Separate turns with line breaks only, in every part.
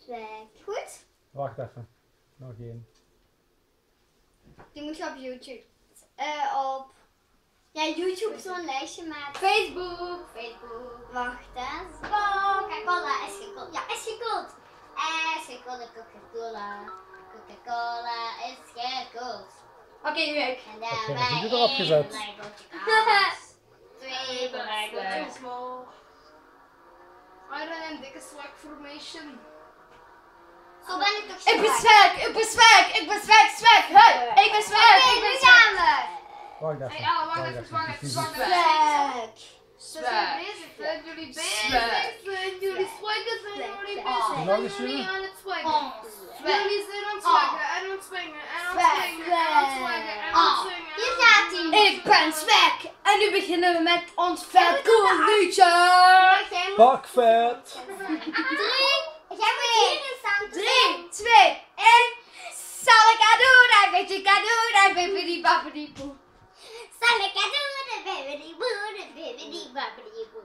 Swag. Goed?
Wacht even. Nog één.
Die moet je op YouTube. Op... Ja, YouTube zo'n lijstje maken.
Facebook.
Wacht eens. Coca-Cola is gekoeld. Ja, is gekoeld. Is gekoeld. Coca-Cola. Coca-Cola is gekoeld.
Oké, nu ik.
En
Heb je
daarbij
muziek erop gezet?
Twee blackboards.
Iron en dikke swag formation.
Zo ben ik toch
Ik ben
zwak.
swag, ik ben swag, ik ben swag, swag. Hey, ik ben swag,
Oké,
ik ben
nu
swag.
gaan we.
Wacht even.
Hey, Alle, wacht
Wacht
even,
even.
wacht even, wacht even.
Swag.
Ze zijn bezig, zijn jullie bezig? Zijn jullie swaggen, zijn jullie
Swag.
bezig?
Nog
Zijn
eens
jullie
jullie?
aan het swaggen?
Oh,
Jullie zijn aan het swaggen, en aan het swingen, en aan het
Swag.
swingen, en aan het swaggen, en aan het
Oh,
swingen.
hier gaat hij.
Ik ben swag en nu beginnen we met ons vet cool liedje.
Jij moet...
Bakvet.
3. Jij moet hierin staan.
3, 2, 1. Zal ik aan doen, en weet je kan doen, en bibbidi babbidi boe.
Zal ik het doen? De baby boe, de baby babbidi boe.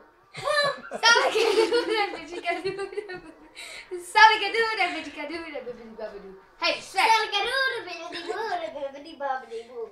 Zal ik het doen, en weet je kan doen, zal ik het doen, en weet je kan doen, en bibbidi babbidi boe. Hey, swag.
Zal ik het doen? De baby boe, de baby babbidi boe.